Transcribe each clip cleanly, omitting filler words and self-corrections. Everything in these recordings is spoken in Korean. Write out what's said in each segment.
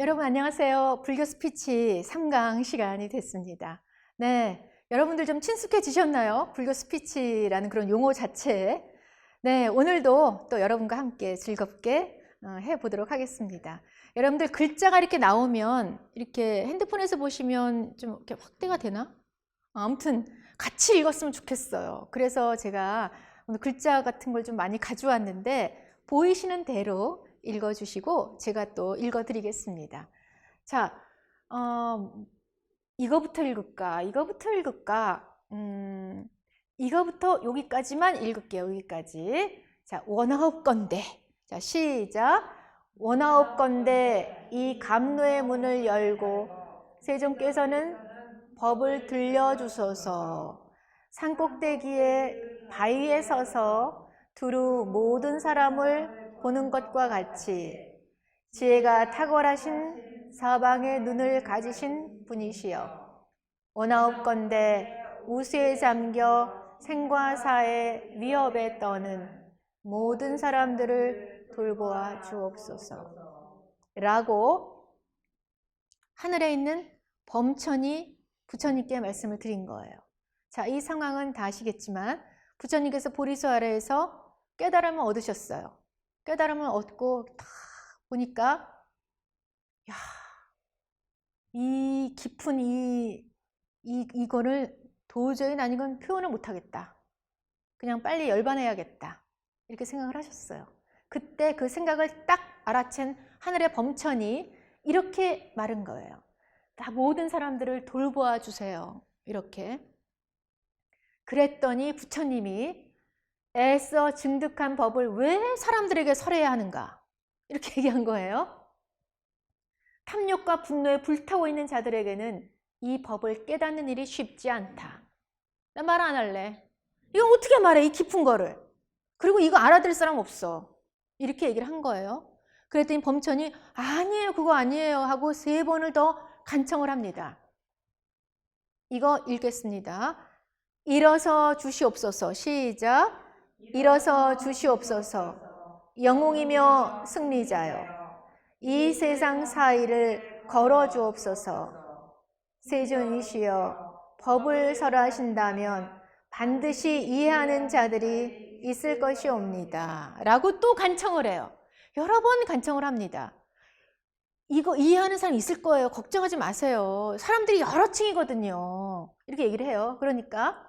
여러분 안녕하세요. 불교 스피치 3강 시간이 됐습니다. 네, 여러분들 좀 친숙해지셨나요? 불교 스피치라는 그런 용어 자체에. 네, 오늘도 또 여러분과 함께 즐겁게 해보도록 하겠습니다. 여러분들 글자가 이렇게 나오면 이렇게 핸드폰에서 보시면 좀 이렇게 확대가 되나? 아무튼 같이 읽었으면 좋겠어요. 그래서 제가 오늘 글자 같은 걸 좀 많이 가져왔는데 보이시는 대로 읽어주시고 제가 또 읽어드리겠습니다. 자, 이거부터 읽을까? 이거부터 읽을까? 이거부터 여기까지만 읽을게요. 여기까지. 자, 원하옵건대. 자, 시작. 원하옵건대 이 감로의 문을 열고 세종께서는 법을 들려주소서. 산꼭대기에 바위에 서서 두루 모든 사람을 보는 것과 같이 지혜가 탁월하신 사방의 눈을 가지신 분이시여. 원하옵건대 우수에 잠겨 생과 사의 위협에 떠는 모든 사람들을 돌보아 주옵소서. 라고 하늘에 있는 범천이 부처님께 말씀을 드린 거예요. 자, 이 상황은 다 아시겠지만 부처님께서 보리수 아래에서 깨달음을 얻으셨어요. 깨달음을 얻고 딱 보니까 야, 이 깊은 이거를 도저히 난 이건 표현을 못하겠다. 그냥 빨리 열반해야겠다. 이렇게 생각을 하셨어요. 그때 그 생각을 딱 알아챈 하늘의 범천이 이렇게 말한 거예요. 다 모든 사람들을 돌보아 주세요. 이렇게. 그랬더니 부처님이 애써 증득한 법을 왜 사람들에게 설해야 하는가? 이렇게 얘기한 거예요. 탐욕과 분노에 불타고 있는 자들에게는 이 법을 깨닫는 일이 쉽지 않다. 나 말 안 할래. 이거 어떻게 말해, 이 깊은 거를. 그리고 이거 알아들을 사람 없어. 이렇게 얘기를 한 거예요. 그랬더니 범천이 아니에요, 그거 아니에요 하고 3번을 더 간청을 합니다. 이거 읽겠습니다. 일어서 주시옵소서. 시작. 일어서 주시옵소서. 영웅이며 승리자여. 이 세상 사이를 걸어 주옵소서. 세존이시여, 법을 설하신다면 반드시 이해하는 자들이 있을 것이옵니다. 라고 또 간청을 해요. 여러 번 간청을 합니다. 이거 이해하는 사람 있을 거예요. 걱정하지 마세요. 사람들이 여러 층이거든요. 이렇게 얘기를 해요. 그러니까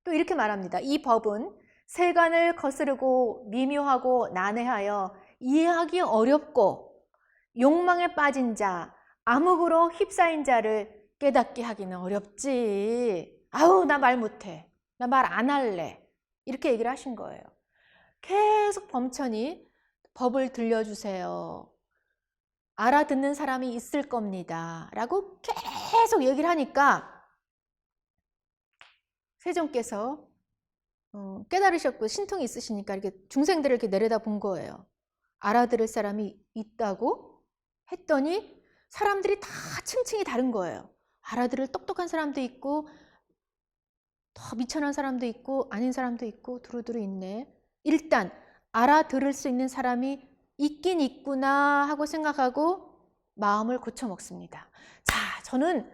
또 이렇게 말합니다. 이 법은 세간을 거스르고 미묘하고 난해하여 이해하기 어렵고 욕망에 빠진 자, 암흑으로 휩싸인 자를 깨닫게 하기는 어렵지. 아우, 나 말 못해. 나 말 안 할래. 이렇게 얘기를 하신 거예요. 계속 범천이 법을 들려주세요. 알아듣는 사람이 있을 겁니다. 라고 계속 얘기를 하니까 세종께서 깨달으셨고 신통이 있으시니까 이렇게 중생들을 이렇게 내려다 본 거예요. 알아들을 사람이 있다고 했더니 사람들이 다 층층이 다른 거예요. 알아들을 똑똑한 사람도 있고 더 미천한 사람도 있고 아닌 사람도 있고 두루두루 있네. 일단 알아들을 수 있는 사람이 있긴 있구나 하고 생각하고 마음을 고쳐먹습니다. 자, 저는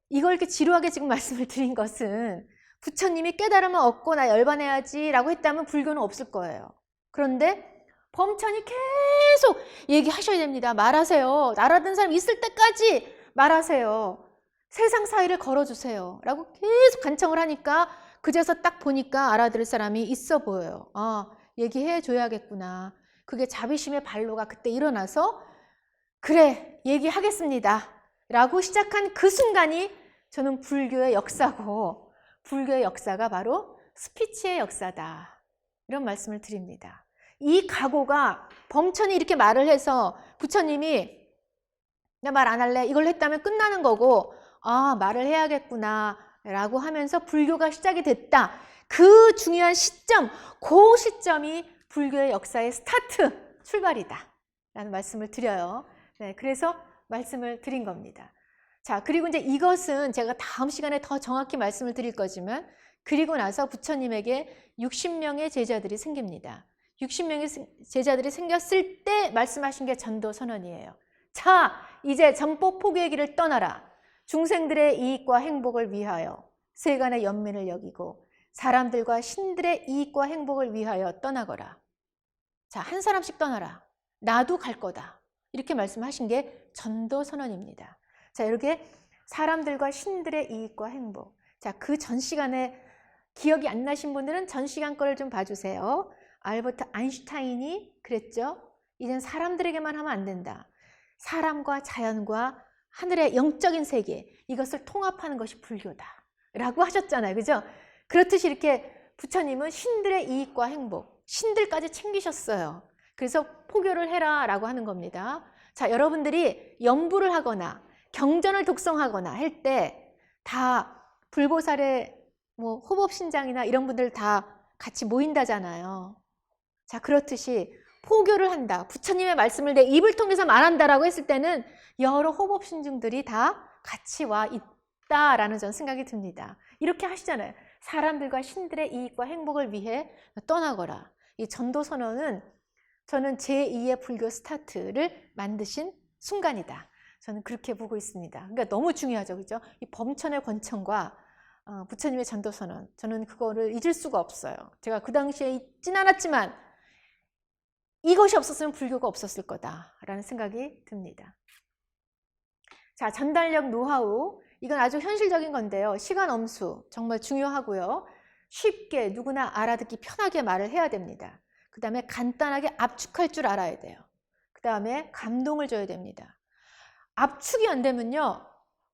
이걸 이렇게 지루하게 지금 말씀을 드린 것은 부처님이 깨달음을 얻고 나 열반해야지 라고 했다면 불교는 없을 거예요. 그런데 범천이 계속 얘기하셔야 됩니다. 말하세요. 알아듣는 사람 있을 때까지 말하세요. 세상 사이를 걸어주세요. 라고 계속 간청을 하니까 그제서 딱 보니까 알아들을 사람이 있어 보여요. 아, 얘기해 줘야겠구나. 그게 자비심의 발로가 그때 일어나서 그래, 얘기하겠습니다. 라고 시작한 그 순간이 저는 불교의 역사고 불교의 역사가 바로 스피치의 역사다. 이런 말씀을 드립니다. 이 각오가 범천이 이렇게 말을 해서 부처님이 나 말 안 할래 이걸 했다면 끝나는 거고 아, 말을 해야겠구나 라고 하면서 불교가 시작이 됐다. 그 중요한 시점, 그 시점이 불교의 역사의 스타트, 출발이다 라는 말씀을 드려요. 네, 그래서 말씀을 드린 겁니다. 자, 그리고 이제 이것은 제가 다음 시간에 더 정확히 말씀을 드릴 거지만 그리고 나서 부처님에게 60명의 제자들이 생깁니다. 60명의 제자들이 생겼을 때 말씀하신 게 전도선언이에요. 자, 이제 전법 포교의 길을 떠나라. 중생들의 이익과 행복을 위하여 세간의 연민을 여기고 사람들과 신들의 이익과 행복을 위하여 떠나거라. 자, 한 사람씩 떠나라. 나도 갈 거다. 이렇게 말씀하신 게 전도선언입니다. 자, 이렇게 사람들과 신들의 이익과 행복. 자, 그 전 시간에 기억이 안 나신 분들은 전 시간 거를 좀 봐주세요. 알버트 아인슈타인이 그랬죠. 이젠 사람들에게만 하면 안 된다. 사람과 자연과 하늘의 영적인 세계, 이것을 통합하는 것이 불교다 라고 하셨잖아요. 그죠? 그렇듯이 이렇게 부처님은 신들의 이익과 행복, 신들까지 챙기셨어요. 그래서 포교를 해라 라고 하는 겁니다. 자, 여러분들이 연부를 하거나 경전을 독송하거나 할 때 다 불보살의 뭐 호법신장이나 이런 분들 다 같이 모인다잖아요. 자, 그렇듯이 포교를 한다. 부처님의 말씀을 내 입을 통해서 말한다라고 했을 때는 여러 호법신중들이 다 같이 와 있다라는 전 생각이 듭니다. 이렇게 하시잖아요. 사람들과 신들의 이익과 행복을 위해 떠나거라. 이 전도선언은 저는 제2의 불교 스타트를 만드신 순간이다. 저는 그렇게 보고 있습니다. 그러니까 너무 중요하죠. 그죠? 이 범천의 권천과 부처님의 전도선언. 저는 그거를 잊을 수가 없어요. 제가 그 당시에 잊진 않았지만 이것이 없었으면 불교가 없었을 거다라는 생각이 듭니다. 자, 전달력 노하우. 이건 아주 현실적인 건데요. 시간 엄수 정말 중요하고요. 쉽게 누구나 알아듣기 편하게 말을 해야 됩니다. 그 다음에 간단하게 압축할 줄 알아야 돼요. 그 다음에 감동을 줘야 됩니다. 압축이 안 되면요.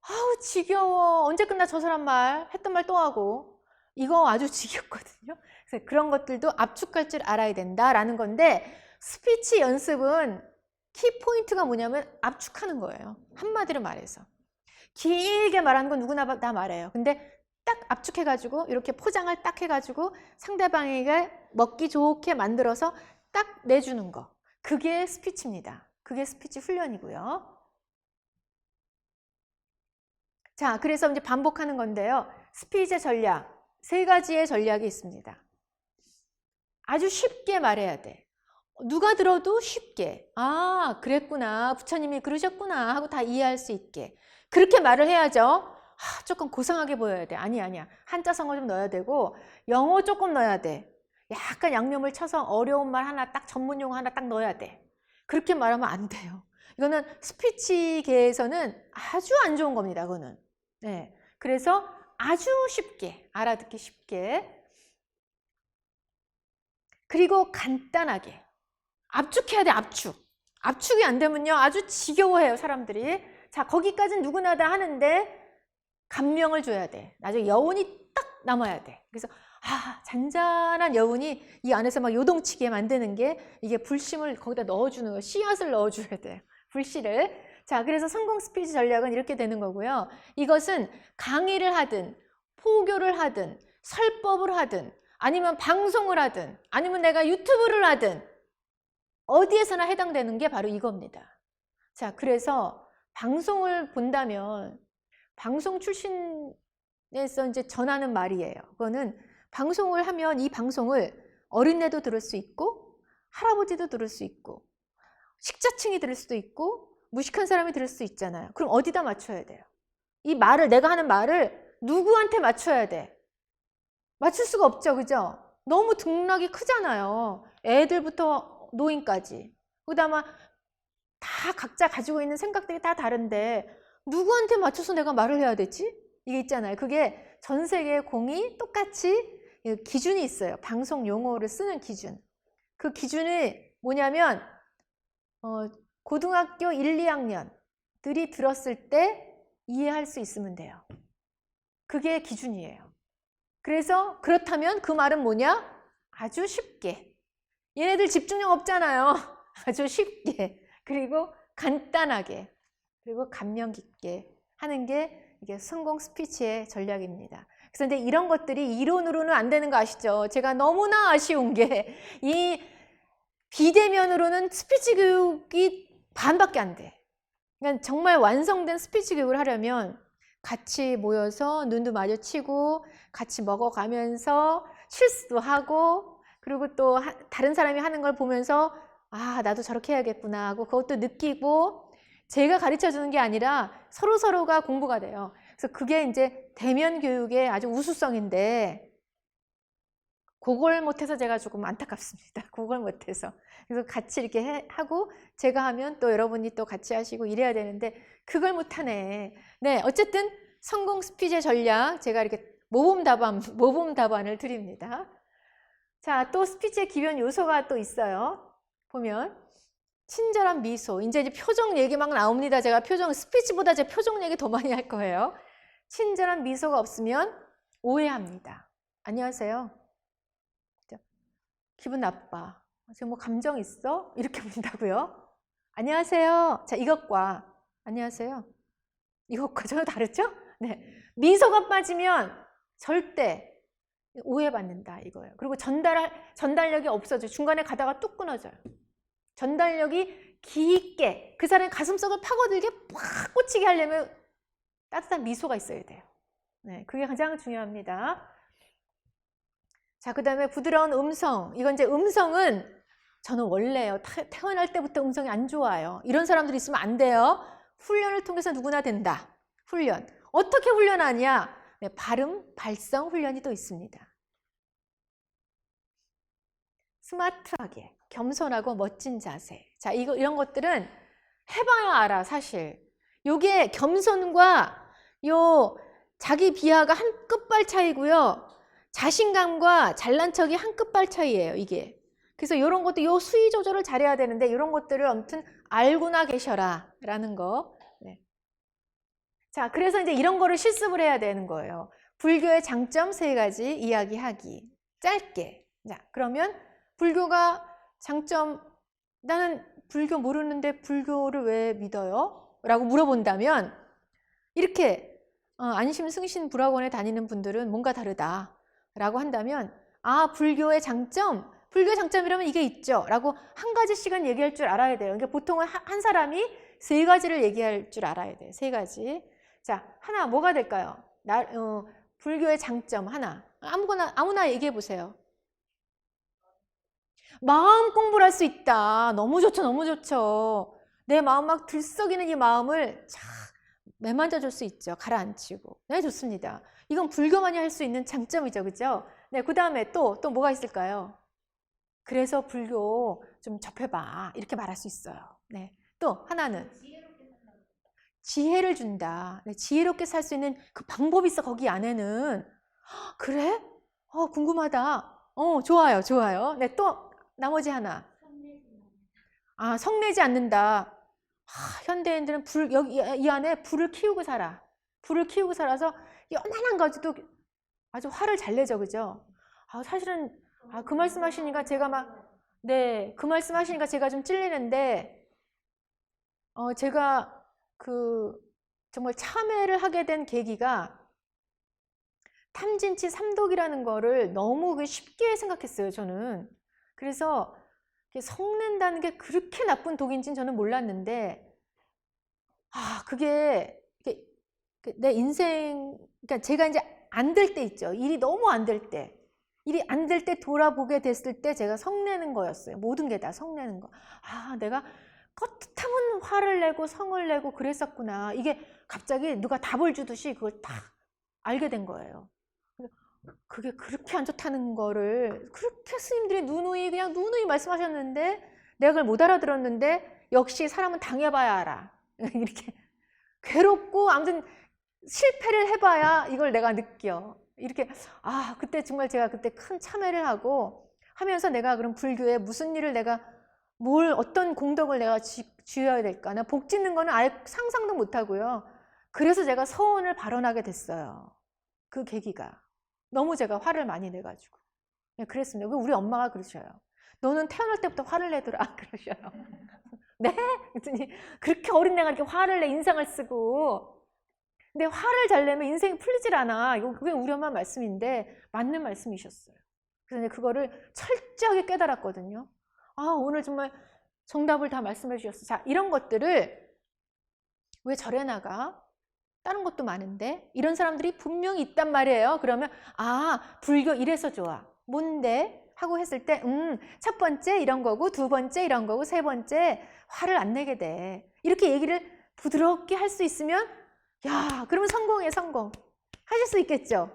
아우 지겨워. 언제 끝나 저 사람 말. 했던 말 또 하고. 이거 아주 지겹거든요. 그래서 그런 것들도 압축할 줄 알아야 된다라는 건데 스피치 연습은 키포인트가 뭐냐면 압축하는 거예요. 한마디로 말해서. 길게 말하는 건 누구나 다 말해요. 근데 딱 압축해가지고 이렇게 포장을 딱 해가지고 상대방에게 먹기 좋게 만들어서 딱 내주는 거. 그게 스피치입니다. 그게 스피치 훈련이고요. 자, 그래서 이제 반복하는 건데요. 스피치의 전략, 3가지의 전략이 있습니다. 아주 쉽게 말해야 돼. 누가 들어도 쉽게. 아, 그랬구나. 부처님이 그러셨구나 하고 다 이해할 수 있게. 그렇게 말을 해야죠. 조금 고상하게 보여야 돼. 아니야. 한자성어 좀 넣어야 되고 영어 조금 넣어야 돼. 약간 양념을 쳐서 어려운 말 하나 딱 전문용어 하나 딱 넣어야 돼. 그렇게 말하면 안 돼요. 이거는 스피치계에서는 아주 안 좋은 겁니다. 그거는. 네. 그래서 아주 쉽게, 알아듣기 쉽게. 그리고 간단하게. 압축해야 돼, 압축. 압축이 안 되면요. 아주 지겨워해요, 사람들이. 자, 거기까지는 누구나 다 하는데 감명을 줘야 돼. 나중에 여운이 딱 남아야 돼. 그래서 잔잔한 여운이 이 안에서 막 요동치게 만드는 게 이게 불심을 거기다 넣어주는 거, 씨앗을 넣어줘야 돼요. 불씨를. 자, 그래서 성공 스피치 전략은 이렇게 되는 거고요. 이것은 강의를 하든 포교를 하든 설법을 하든 아니면 방송을 하든 아니면 내가 유튜브를 하든 어디에서나 해당되는 게 바로 이겁니다. 자, 그래서 방송을 본다면 방송 출신에서 이제 전하는 말이에요. 그거는 방송을 하면 이 방송을 어린애도 들을 수 있고 할아버지도 들을 수 있고 식자층이 들을 수도 있고 무식한 사람이 들을 수 있잖아요. 그럼 어디다 맞춰야 돼요? 이 말을, 내가 하는 말을 누구한테 맞춰야 돼? 맞출 수가 없죠. 그죠? 너무 등락이 크잖아요. 애들부터 노인까지. 그다음에 다 각자 가지고 있는 생각들이 다 다른데 누구한테 맞춰서 내가 말을 해야 되지? 이게 있잖아요. 그게 전 세계 공이 똑같이 기준이 있어요. 방송 용어를 쓰는 기준. 그 기준이 뭐냐면 고등학교 1, 2학년들이 들었을 때 이해할 수 있으면 돼요. 그게 기준이에요. 그래서 그렇다면 그 말은 뭐냐? 아주 쉽게. 얘네들 집중력 없잖아요. 아주 쉽게. 그리고 간단하게. 그리고 감명 깊게 하는 게 이게 성공 스피치의 전략입니다. 그래서 근데 이런 것들이 이론으로는 안 되는 거 아시죠? 제가 너무나 아쉬운 게 이 비대면으로는 스피치 교육이 반밖에 안 돼. 그러니까 정말 완성된 스피치 교육을 하려면 같이 모여서 눈도 마주치고 같이 먹어가면서 실수도 하고 그리고 또 다른 사람이 하는 걸 보면서 나도 저렇게 해야겠구나 하고 그것도 느끼고 제가 가르쳐 주는 게 아니라 서로서로가 공부가 돼요. 그래서 그게 이제 대면 교육의 아주 우수성인데 그걸 못해서 제가 조금 안타깝습니다. 그걸 못해서. 그래서 같이 이렇게 하고 제가 하면 또 여러분이 또 같이 하시고 이래야 되는데 그걸 못하네. 네, 어쨌든 성공 스피치의 전략 제가 이렇게 모범 답안을 드립니다. 자, 또 스피치의 기본 요소가 또 있어요. 보면 친절한 미소. 이제 표정 얘기 막 나옵니다. 제가 스피치보다 제 표정 얘기 더 많이 할 거예요. 친절한 미소가 없으면 오해합니다. 안녕하세요. 기분 나빠. 지금 뭐 감정 있어? 이렇게 본다고요? 안녕하세요. 자, 이것과 안녕하세요. 이것과 전혀 다르죠? 네. 미소가 빠지면 절대 오해받는다 이거예요. 그리고 전달력이 없어져. 중간에 가다가 뚝 끊어져요. 전달력이 깊게 그 사람의 가슴속을 파고들게 팍 꽂히게 하려면 따뜻한 미소가 있어야 돼요. 네, 그게 가장 중요합니다. 자, 그 다음에 부드러운 음성. 이건 이제 음성은 저는 원래요. 태어날 때부터 음성이 안 좋아요. 이런 사람들이 있으면 안 돼요. 훈련을 통해서 누구나 된다. 훈련. 어떻게 훈련하냐? 네, 발음, 발성 훈련이 또 있습니다. 스마트하게, 겸손하고 멋진 자세. 자, 이런 것들은 해봐야 알아, 사실. 요게 겸손과 요 자기 비하가 한 끝발 차이고요. 자신감과 잘난 척이 한 끝발 차이예요, 이게. 그래서 이런 것도 요 수위 조절을 잘해야 되는데 이런 것들을 아무튼 알고나 계셔라 라는 거. 네. 자, 그래서 이제 이런 거를 실습을 해야 되는 거예요. 불교의 장점 3가지 이야기하기. 짧게. 자, 그러면 불교가 장점, 나는 불교 모르는데 불교를 왜 믿어요? 라고 물어본다면 이렇게 안심 승신 불학원에 다니는 분들은 뭔가 다르다 라고 한다면 아, 불교의 장점, 불교의 장점이라면 이게 있죠 라고 한 가지씩은 얘기할 줄 알아야 돼요. 그러니까 보통은 한 사람이 3가지를 얘기할 줄 알아야 돼요. 3가지. 자, 하나 뭐가 될까요? 불교의 장점 하나. 아무나 얘기해 보세요. 마음 공부를 할 수 있다. 너무 좋죠, 너무 좋죠. 내 마음 막 들썩이는 이 마음을 쫙 매만져 줄 수 있죠. 가라앉히고. 네, 좋습니다. 이건 불교만이 할 수 있는 장점이죠, 그죠? 네, 그 다음에 또 뭐가 있을까요? 그래서 불교 좀 접해봐. 이렇게 말할 수 있어요. 네, 또 하나는 지혜를 준다. 네, 지혜롭게 살 수 있는 그 방법이 있어, 거기 안에는. 그래? 궁금하다. 좋아요, 좋아요. 네, 또 나머지 하나. 아, 성내지 않는다. 현대인들은 여기 이 안에 불을 키우고 살아. 불을 키우고 살아서 요만한 가지도 아주 화를 잘 내죠, 그죠? 사실은 그 말씀하시니까 제가 그 말씀하시니까 제가 좀 찔리는데 제가 정말 참회를 하게 된 계기가 탐진치 삼독이라는 거를 너무 쉽게 생각했어요, 저는. 그래서 성낸다는 게 그렇게 나쁜 독인지는 저는 몰랐는데 그게 내 인생, 그러니까 제가 이제 안 될 때 있죠. 일이 너무 안 될 때. 일이 안 될 때 돌아보게 됐을 때 제가 성내는 거였어요. 모든 게 다 성내는 거. 내가 껐하면 화를 내고 성을 내고 그랬었구나. 이게 갑자기 누가 답을 주듯이 그걸 딱 알게 된 거예요. 그게 그렇게 안 좋다는 거를 그렇게 스님들이 그냥 누누이 말씀하셨는데 내가 그걸 못 알아들었는데 역시 사람은 당해봐야 알아. 이렇게 괴롭고 아무튼 실패를 해봐야 이걸 내가 느껴. 이렇게 그때 정말 제가 그때 큰 참회를 하면서 내가 그럼 불교에 무슨 일을 내가 어떤 공덕을 내가 쥐어야 될까? 나 복 짓는 거는 아예 상상도 못 하고요. 그래서 제가 서원을 발언하게 됐어요. 그 계기가. 너무 제가 화를 많이 내가지고. 네, 그랬습니다. 우리 엄마가 그러셔요. 너는 태어날 때부터 화를 내더라. 그러셔요. 네? 그랬더니 그렇게 어린애가 이렇게 화를 내 인상을 쓰고. 근데 화를 잘 내면 인생이 풀리질 않아. 그게 우리 엄마 말씀인데 맞는 말씀이셨어요. 그래서 그거를 철저하게 깨달았거든요. 오늘 정말 정답을 다 말씀해 주셨어요. 자, 이런 것들을 왜 절에 나가? 다른 것도 많은데 이런 사람들이 분명히 있단 말이에요. 그러면 불교 이래서 좋아. 뭔데? 하고 했을 때 첫 번째 이런 거고 두 번째 이런 거고 세 번째 화를 안 내게 돼. 이렇게 얘기를 부드럽게 할 수 있으면 야, 그러면 성공이에요, 성공. 하실 수 있겠죠?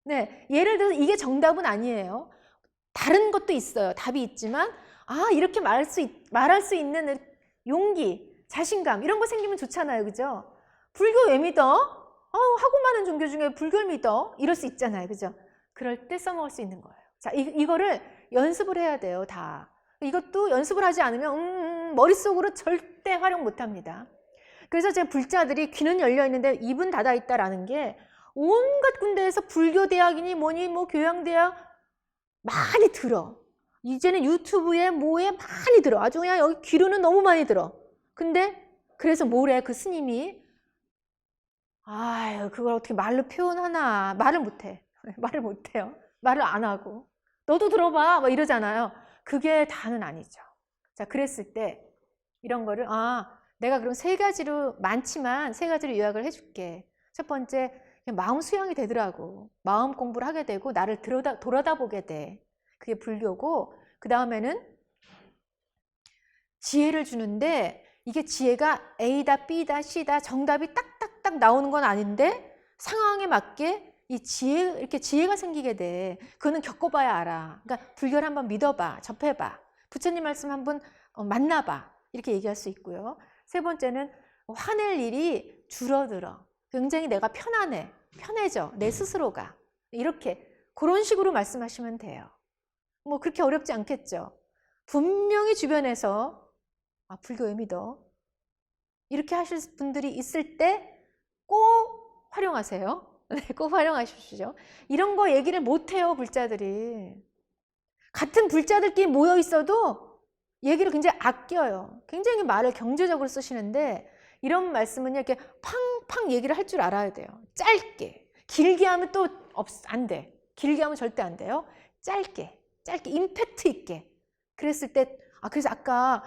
네, 예를 들어서 이게 정답은 아니에요. 다른 것도 있어요. 답이 있지만 이렇게 말할 수 있는 용기, 자신감 이런 거 생기면 좋잖아요. 그죠? 불교 왜 믿어? 하고 많은 종교 중에 불교를 믿어? 이럴 수 있잖아요. 그죠? 그럴 때 써먹을 수 있는 거예요. 자, 이거를 연습을 해야 돼요. 다. 이것도 연습을 하지 않으면 머릿속으로 절대 활용 못합니다. 그래서 제 불자들이 귀는 열려 있는데 입은 닫아 있다라는 게 온갖 군데에서 불교 대학이니 뭐니 뭐 교양대학 많이 들어. 이제는 유튜브에 뭐에 많이 들어. 아주 그냥 여기 귀로는 너무 많이 들어. 근데 그래서 뭐래 그 스님이 아유 그걸 어떻게 말로 표현하나. 말을 못해. 말을 못해요. 말을 안 하고 너도 들어봐 막 이러잖아요. 그게 다는 아니죠. 자, 그랬을 때 이런 거를 내가 그럼 세 가지로 많지만 세 가지로 요약을 해줄게. 첫 번째 그냥 마음 수양이 되더라고. 마음 공부를 하게 되고 나를 돌아다 보게 돼. 그게 불교고 그 다음에는 지혜를 주는데 이게 지혜가 A다 B다 C다 정답이 딱딱딱 나오는 건 아닌데 상황에 맞게 이 이렇게 지혜가 생기게 돼. 그거는 겪어봐야 알아. 그러니까 불교를 한번 믿어봐, 접해봐. 부처님 말씀 한번 만나봐. 이렇게 얘기할 수 있고요. 세 번째는 화낼 일이 줄어들어. 굉장히 내가 편해져. 내 스스로가. 이렇게 그런 식으로 말씀하시면 돼요. 뭐 그렇게 어렵지 않겠죠. 분명히 주변에서 불교 왜 믿어? 이렇게 하실 분들이 있을 때 꼭 활용하세요. 네, 꼭 활용하십시오. 이런 거 얘기를 못해요, 불자들이. 같은 불자들끼리 모여 있어도 얘기를 굉장히 아껴요. 굉장히 말을 경제적으로 쓰시는데 이런 말씀은 이렇게 팡팡 얘기를 할 줄 알아야 돼요. 짧게. 길게 하면 또 안 돼. 길게 하면 절대 안 돼요. 짧게 임팩트 있게. 그랬을 때 그래서 아까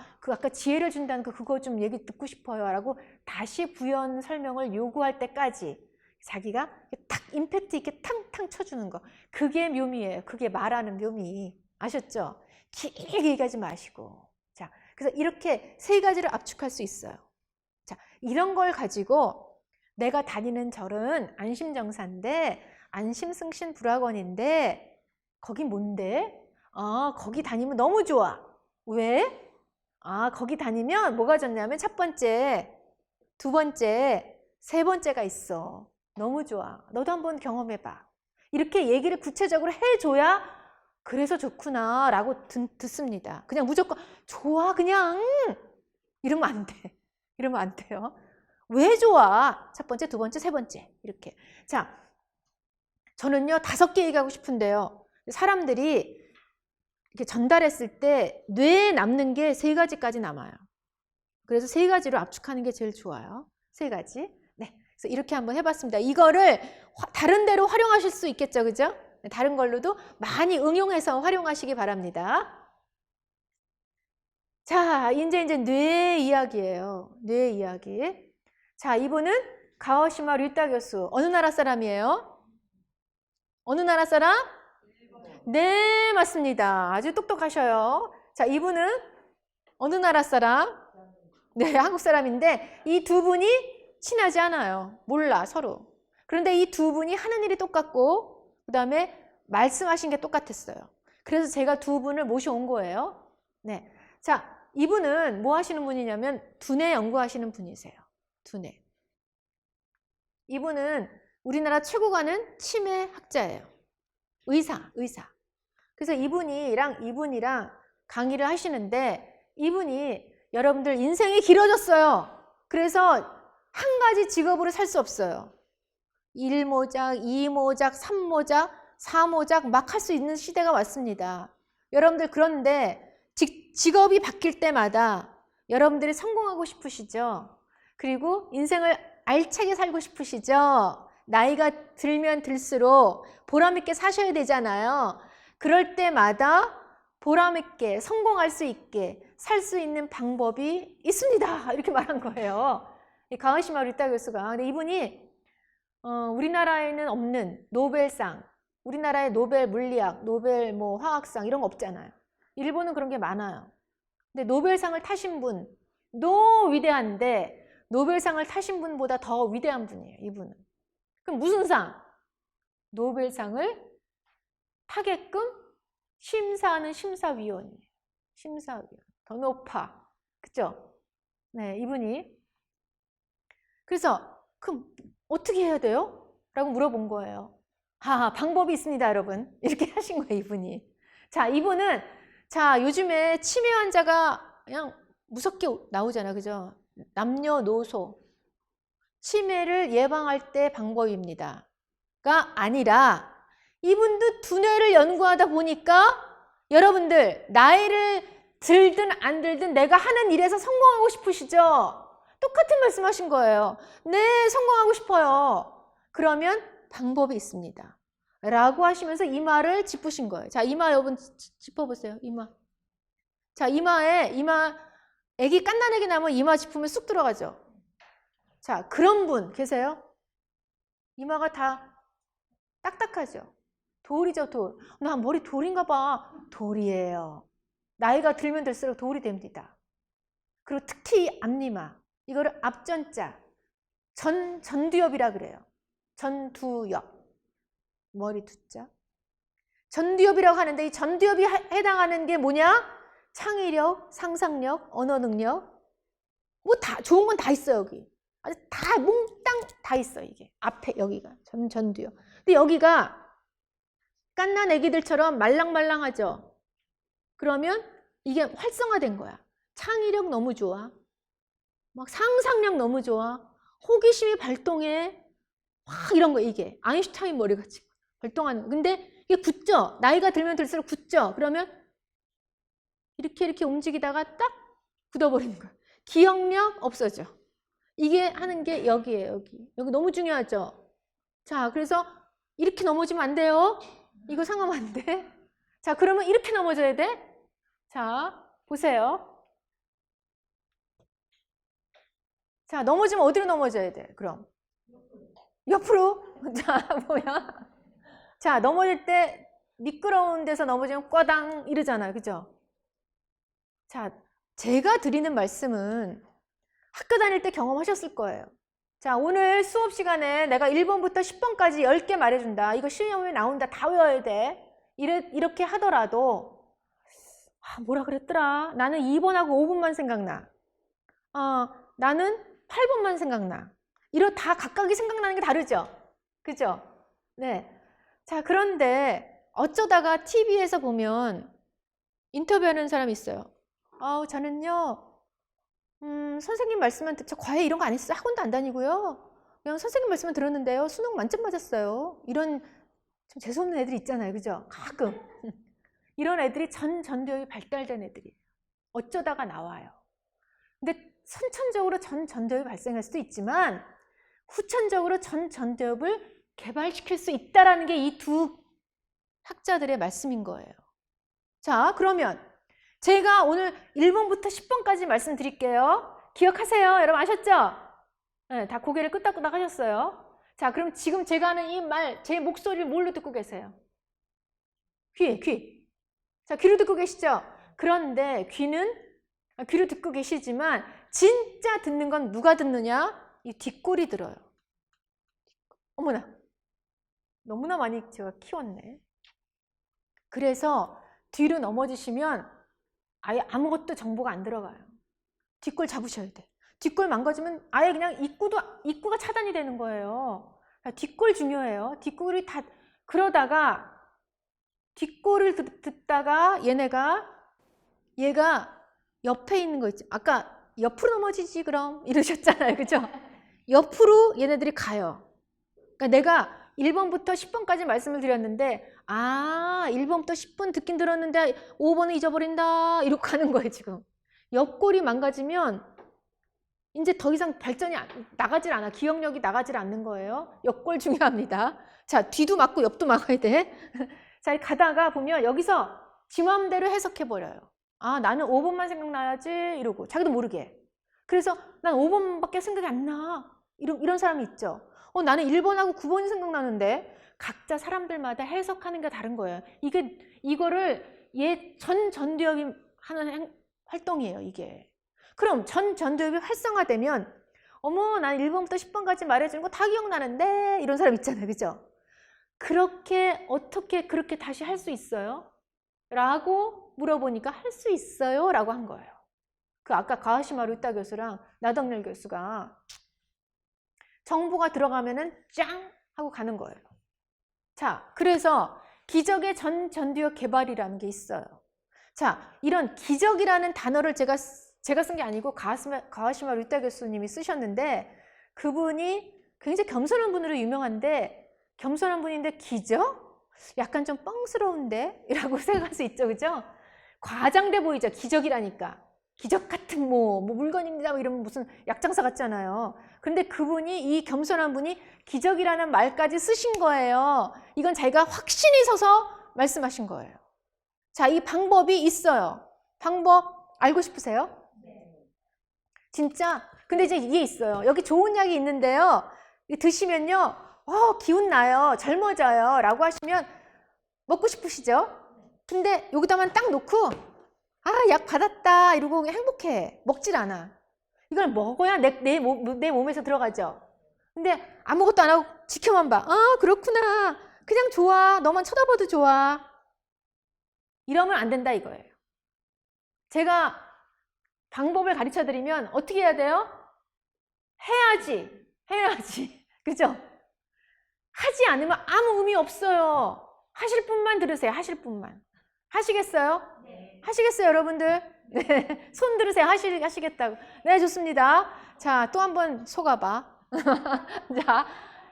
지혜를 준다는 그거 좀 얘기 듣고 싶어요 라고 다시 부연 설명을 요구할 때까지 자기가 탁 임팩트 있게 탕탕 쳐주는 거. 그게 묘미예요. 그게 말하는 묘미. 아셨죠? 길게 얘기하지 마시고. 자, 그래서 이렇게 세 가지를 압축할 수 있어요. 자, 이런 걸 가지고 내가 다니는 절은 안심정사인데 안심승신불학원인데 거기 뭔데? 거기 다니면 너무 좋아. 왜? 거기 다니면 뭐가 좋냐면 첫 번째, 두 번째, 세 번째가 있어. 너무 좋아. 너도 한번 경험해봐. 이렇게 얘기를 구체적으로 해줘야 그래서 좋구나 라고 듣습니다. 그냥 무조건 좋아 그냥 이러면 안 돼. 이러면 안 돼요. 왜 좋아? 첫 번째, 두 번째, 세 번째 이렇게. 자, 저는요 5개 얘기하고 싶은데요. 사람들이 이렇게 전달했을 때 뇌에 남는 게 3가지까지 남아요. 그래서 3가지로 압축하는 게 제일 좋아요. 3가지. 네, 그래서 이렇게 한번 해봤습니다. 이거를 다른 데로 활용하실 수 있겠죠, 그죠? 다른 걸로도 많이 응용해서 활용하시기 바랍니다. 자, 이제 뇌 이야기예요. 뇌 이야기. 자, 이분은 가오시마 류타 교수. 어느 나라 사람이에요? 어느 나라 사람? 네, 맞습니다. 아주 똑똑하셔요. 자, 이분은 어느 나라 사람? 네, 한국 사람인데 이 두 분이 친하지 않아요. 몰라, 서로. 그런데 이 두 분이 하는 일이 똑같고 그 다음에 말씀하신 게 똑같았어요. 그래서 제가 두 분을 모셔온 거예요. 네, 자, 이분은 뭐 하시는 분이냐면 두뇌 연구하시는 분이세요. 두뇌. 이분은 우리나라 최고 가는 치매 학자예요. 의사. 그래서 이분이랑 강의를 하시는데 이분이 여러분들 인생이 길어졌어요. 그래서 한 가지 직업으로 살 수 없어요. 1모작, 2모작, 3모작, 4모작 막 할 수 있는 시대가 왔습니다. 여러분들 그런데 직업이 바뀔 때마다 여러분들이 성공하고 싶으시죠? 그리고 인생을 알차게 살고 싶으시죠? 나이가 들면 들수록 보람있게 사셔야 되잖아요. 그럴 때마다 보람있게 성공할 수 있게 살 수 있는 방법이 있습니다. 이렇게 말한 거예요. 이 가오시마 류타 교수가. 근데 이분이 우리나라에는 없는 노벨상, 우리나라에 노벨 물리학, 노벨 뭐 화학상 이런 거 없잖아요. 일본은 그런 게 많아요. 근데 노벨상을 타신 분도 위대한데 노벨상을 타신 분보다 더 위대한 분이에요, 이분은. 그럼 무슨 상? 노벨상을 타게끔 심사하는 심사위원이에요. 심사위원. 더 높아. 그죠? 네, 이분이. 그래서, 그럼 어떻게 해야 돼요? 라고 물어본 거예요. 방법이 있습니다, 여러분. 이렇게 하신 거예요, 이분이. 자, 이분은, 자, 요즘에 치매 환자가 그냥 무섭게 나오잖아요. 그죠? 남녀노소. 치매를 예방할 때 방법입니다. 가 아니라, 이분도 두뇌를 연구하다 보니까 여러분들, 나이를 들든 안 들든 내가 하는 일에서 성공하고 싶으시죠? 똑같은 말씀 하신 거예요. 네, 성공하고 싶어요. 그러면 방법이 있습니다. 라고 하시면서 이마를 짚으신 거예요. 자, 이마 여러분 짚어보세요. 이마. 자, 애기 갓난애기 나면 이마 짚으면 쑥 들어가죠. 자, 그런 분 계세요? 이마가 다 딱딱하죠. 돌이죠, 돌. 나 머리 돌인가 봐. 돌이에요. 나이가 들면 들수록 돌이 됩니다. 그리고 특히 앞니마. 이거를 앞전자. 전두엽이라 그래요. 전두엽. 머리 두자. 전두엽이라고 하는데 이 전두엽이 해당하는 게 뭐냐? 창의력, 상상력, 언어 능력. 뭐 다, 좋은 건 다 있어요, 여기. 아주 다 몽땅 다 있어, 이게. 앞에 여기가. 전두엽. 근데 여기가 갓난 애기들처럼 말랑말랑하죠? 그러면 이게 활성화된 거야. 창의력 너무 좋아. 막 상상력 너무 좋아. 호기심이 발동해. 막 이런 거, 이게. 아인슈타인 머리같이 발동하는 거. 근데 이게 굳죠? 나이가 들면 들수록 굳죠? 그러면 이렇게 움직이다가 딱 굳어버리는 거야. 기억력 없어져. 이게 하는 게 여기예요, 여기. 여기 너무 중요하죠? 자, 그래서 이렇게 넘어지면 안 돼요. 이거 상하면 안 돼. 자, 그러면 이렇게 넘어져야 돼. 자, 보세요. 자, 넘어지면 어디로 넘어져야 돼? 그럼 옆으로. 자, 뭐야? 자, 넘어질 때 미끄러운 데서 넘어지면 꽈당 이러잖아요. 그죠? 자, 제가 드리는 말씀은 학교 다닐 때 경험하셨을 거예요. 자, 오늘 수업 시간에 내가 1번부터 10번까지 10개 말해준다. 이거 시험에 나온다. 다 외워야 돼. 이렇게 하더라도 뭐라 그랬더라? 나는 2번하고 5번만 생각나. 나는 8번만 생각나. 다 각각이 생각나는 게 다르죠? 그죠? 네. 자, 그런데 어쩌다가 TV에서 보면 인터뷰하는 사람이 있어요. 저는요, 선생님 말씀만 듣죠. 과외 이런 거 안 했어요. 학원도 안 다니고요. 그냥 선생님 말씀만 들었는데요. 수능 만점 맞았어요. 이런 좀 재수없는 애들이 있잖아요. 그죠? 가끔. 이런 애들이 전두엽이 발달된 애들이에요. 어쩌다가 나와요. 근데 선천적으로 전두엽이 발생할 수도 있지만 후천적으로 전두엽을 개발시킬 수 있다는 게 이 두 학자들의 말씀인 거예요. 자, 그러면 제가 오늘 1번부터 10번까지 말씀드릴게요. 기억하세요? 여러분 아셨죠? 네, 다 고개를 끄덕끄덕 하셨어요. 자, 그럼 지금 제가 하는 이 말, 제 목소리를 뭘로 듣고 계세요? 귀. 자, 귀로 듣고 계시죠? 그런데 귀로 듣고 계시지만 진짜 듣는 건 누가 듣느냐? 이 뒷골이 들어요. 어머나, 너무나 많이 제가 키웠네. 그래서 뒤로 넘어지시면 아예 아무것도 정보가 안 들어가요. 뒷골 잡으셔야 돼. 뒷골 망가지면 아예 그냥 입구가 차단이 되는 거예요. 뒷골 중요해요. 뒷골이 다 그러다가 뒷골을 듣다가 얘가 옆에 있는 거 있죠. 아까 옆으로 넘어지지 그럼 이러셨잖아요. 그죠? 옆으로 얘네들이 가요. 그러니까 내가 1번부터 10번까지 말씀을 드렸는데 1번부터 10번 듣긴 들었는데 5번은 잊어버린다 이러고 가는 거예요. 지금 옆골이 망가지면 이제 더 이상 발전이 나가질 않아. 기억력이 나가질 않는 거예요. 옆골 중요합니다. 자, 뒤도 막고 옆도 막아야 돼. 자, 가다가 보면 여기서 지 맘대로 해석해버려요. 나는 5번만 생각나야지 이러고 자기도 모르게. 그래서 난 5번밖에 생각이 안 나. 이런 사람이 있죠. 나는 1번하고 9번이 생각나는데 각자 사람들마다 해석하는 게 다른 거예요. 이거를 전두엽이 하는 활동이에요, 이게. 그럼 전두엽이 활성화되면 어머, 난 1번부터 10번까지 말해주는 거 다 기억나는데 이런 사람 있잖아요. 그죠? 그렇게 어떻게 그렇게 다시 할 수 있어요? 라고 물어보니까 할 수 있어요? 라고 한 거예요. 그 아까 가와시마 루타 교수랑 나덕렬 교수가 정보가 들어가면은 짱 하고 가는 거예요. 자, 그래서 기적의 전두엽 개발이라는 게 있어요. 자, 이런 기적이라는 단어를 제가 쓴 게 아니고 가와시마 루타 교수님이 쓰셨는데 그분이 굉장히 겸손한 분으로 유명한데 겸손한 분인데 기적? 약간 좀 뻥스러운데? 라고 생각할 수 있죠. 그죠? 과장돼 보이죠. 기적이라니까. 기적 같은 뭐 물건입니다. 뭐 이러면 무슨 약장사 같잖아요. 근데 그분이 이 겸손한 분이 기적이라는 말까지 쓰신 거예요. 이건 자기가 확신이 서서 말씀하신 거예요. 자, 이 방법이 있어요. 방법 알고 싶으세요? 진짜? 근데 이제 이게 있어요. 여기 좋은 약이 있는데요. 드시면요. 기운 나요. 젊어져요. 라고 하시면 먹고 싶으시죠? 근데 여기다만 딱 놓고 약 받았다 이러고 행복해. 먹질 않아. 이걸 먹어야 내 몸에서 들어가죠. 근데 아무것도 안 하고 지켜만 봐. 그렇구나. 그냥 좋아. 너만 쳐다봐도 좋아. 이러면 안 된다 이거예요. 제가 방법을 가르쳐 드리면 어떻게 해야 돼요? 해야지. 그죠? 하지 않으면 아무 의미 없어요. 하실 분만 들으세요. 하실 분만. 하시겠어요? 네. 하시겠어요, 여러분들? 네. 손 들으세요. 하시겠다고. 네, 좋습니다. 자, 또 한번 속아봐. 자,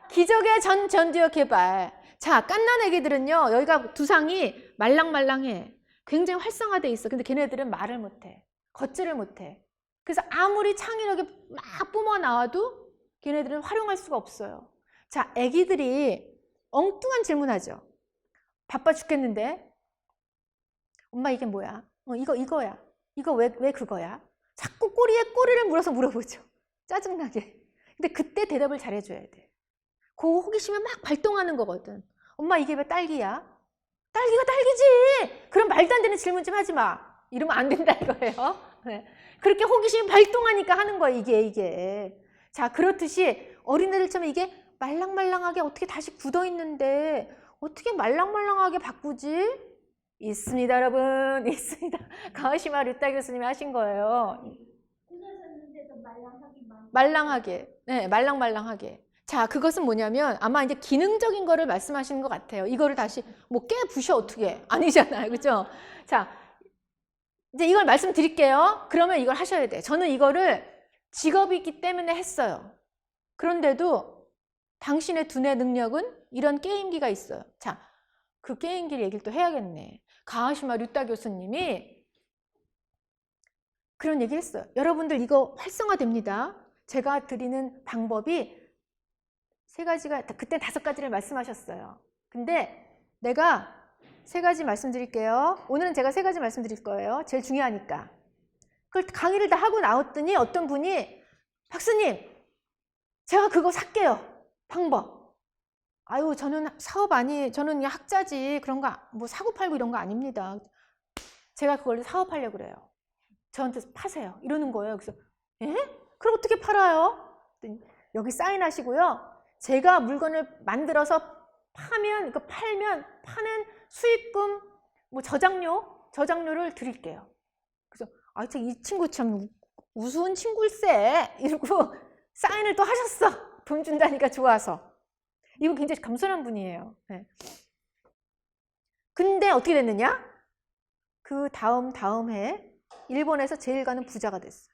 기적의 전두엽 개발. 자, 갓난 애기들은요, 여기가 두상이 말랑말랑해. 굉장히 활성화돼 있어. 근데 걔네들은 말을 못해. 걷지를 못해. 그래서 아무리 창의력이 막 뿜어 나와도 걔네들은 활용할 수가 없어요. 자, 애기들이 엉뚱한 질문하죠. 바빠 죽겠는데? 엄마 이게 뭐야? 이거야. 이거 왜 그거야? 자꾸 꼬리를 물어서 물어보죠. 짜증나게. 근데 그때 대답을 잘해줘야 돼. 그 호기심이 막 발동하는 거거든. 엄마 이게 왜 딸기야? 딸기가 딸기지! 그럼 말도 안 되는 질문 좀 하지 마. 이러면 안 된다 이거예요. 네. 그렇게 호기심이 발동하니까 하는 거야 이게. 자, 그렇듯이 어린애들처럼 이게 말랑말랑하게 어떻게 다시 굳어있는데 어떻게 말랑말랑하게 바꾸지? 있습니다, 여러분. 있습니다. 가와시마 루타 교수님이 하신 거예요. 굳어졌는데도 말랑하게. 네, 말랑말랑하게. 자, 그것은 뭐냐면 아마 이제 기능적인 거를 말씀하시는 것 같아요. 이거를 다시 뭐 깨부셔 어떻게 아니잖아요. 그죠? 자, 이제 이걸 말씀드릴게요. 그러면 이걸 하셔야 돼. 저는 이거를 직업이기 때문에 했어요. 그런데도 당신의 두뇌 능력은 이런 게임기가 있어요. 자, 그 게임기를 얘기를 또 해야겠네. 가와시마 루타 교수님이 그런 얘기를 했어요. 여러분들 이거 활성화됩니다. 제가 드리는 방법이 3가지가, 그때 5가지를 말씀하셨어요. 근데 내가 3가지 말씀드릴게요. 오늘은 제가 3가지 말씀드릴 거예요. 제일 중요하니까. 그걸 강의를 다 하고 나왔더니 어떤 분이 박사님, 제가 그거 살게요. 방법. 아유, 저는 저는 그냥 학자지. 그런 거, 뭐 사고 팔고 이런 거 아닙니다. 제가 그걸 사업하려고 그래요. 저한테 파세요. 이러는 거예요. 그래서, 그럼 어떻게 팔아요? 여기 사인하시고요. 제가 물건을 만들어서 팔면 파는 수익금, 뭐 저장료를 드릴게요. 그래서, 이 친구 참 우스운 친구일세. 이러고 사인을 또 하셨어. 돈 준다니까 좋아서. 이분 굉장히 겸손한 분이에요. 네. 근데 어떻게 됐느냐? 그 다음 해 일본에서 제일 가는 부자가 됐어요.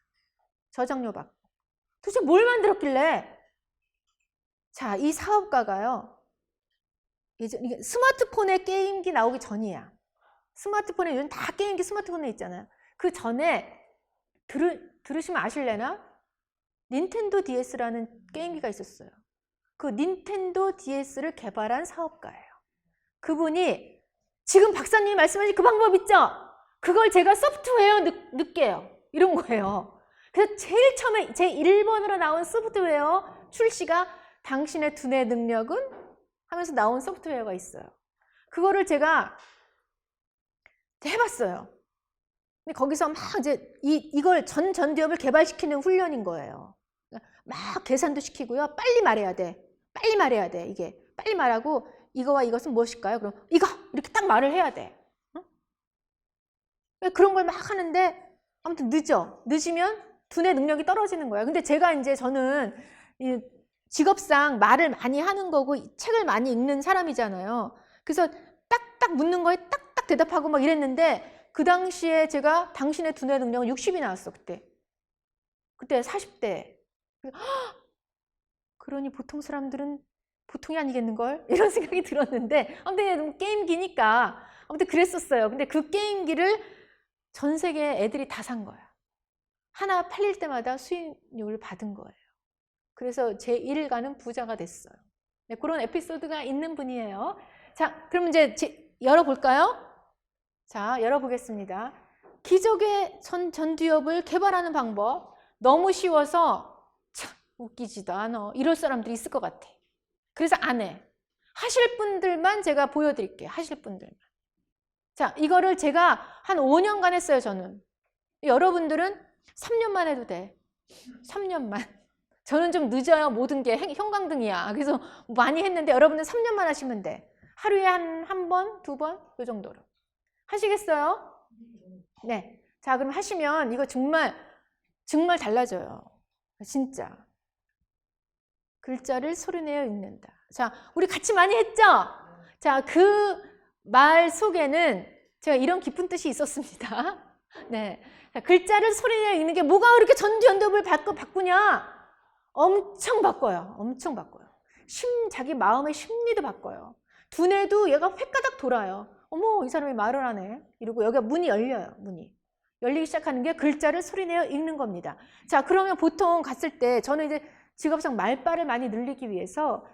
저장료 받고. 도대체 뭘 만들었길래? 자, 이 사업가가요. 이게 스마트폰에 게임기 나오기 전이야. 스마트폰에 요즘 다 게임기 스마트폰에 있잖아요. 그 전에 들으시면 아실래나? 닌텐도 DS라는 게임기가 있었어요. 그 닌텐도 DS를 개발한 사업가예요. 그분이 지금 박사님이 말씀하신 그 방법 있죠? 그걸 제가 소프트웨어 넣을게요. 이런 거예요. 그래서 제일 처음에 제 1번으로 나온 소프트웨어 출시가 당신의 두뇌 능력은 하면서 나온 소프트웨어가 있어요. 그거를 제가 해봤어요. 근데 거기서 막 이제 이걸 전두엽을 개발시키는 훈련인 거예요. 막 계산도 시키고요. 빨리 말해야 돼. 빨리 말해야 돼. 이게 빨리 말하고 이거와 이것은 무엇일까요? 그럼 이거 이렇게 딱 말을 해야 돼. 그런 걸 막 하는데 아무튼 늦으면 두뇌 능력이 떨어지는 거야. 근데 저는 이 직업상 말을 많이 하는 거고 책을 많이 읽는 사람이잖아요. 그래서 딱딱 묻는 거에 딱딱 대답하고 막 이랬는데 그 당시에 제가 당신의 두뇌 능력은 60이 나왔어. 그때 40대. 그러니 보통 사람들은 보통이 아니겠는걸? 이런 생각이 들었는데 아무튼 게임기니까 아무튼 그랬었어요. 근데 그 게임기를 전 세계 애들이 다 산 거야. 하나 팔릴 때마다 수익률을 받은 거예요. 그래서 제 일가는 부자가 됐어요. 네, 그런 에피소드가 있는 분이에요. 자, 그럼 이제 열어볼까요? 자, 열어보겠습니다. 기적의 전두엽을 개발하는 방법. 너무 쉬워서 참 웃기지도 않아. 이럴 사람들이 있을 것 같아. 그래서 안 해. 하실 분들만 제가 보여드릴게요. 하실 분들만. 자, 이거를 제가 한 5년간 했어요, 저는. 여러분들은 3년만 해도 돼. 3년만. 저는 좀 늦어요. 모든 게 형광등이야. 그래서 많이 했는데 여러분들 3년만 하시면 돼. 하루에 한 번, 두 번, 이 정도로. 하시겠어요? 네. 자, 그럼 하시면 이거 정말 달라져요. 진짜. 글자를 소리내어 읽는다. 자, 우리 같이 많이 했죠? 자, 그 말 속에는 제가 이런 깊은 뜻이 있었습니다. 네. 자, 글자를 소리내어 읽는 게 뭐가 그렇게 전두연dob을 바꾸냐? 엄청 바꿔요. 엄청 바꿔요. 자기 마음의 심리도 바꿔요. 두뇌도 얘가 획가닥 돌아요. 어머, 이 사람이 말을 하네. 이러고 여기가 문이 열려요. 문이. 열리기 시작하는 게 글자를 소리내어 읽는 겁니다. 자, 그러면 보통 갔을 때 저는 이제 직업상 말빨을 많이 늘리기 위해서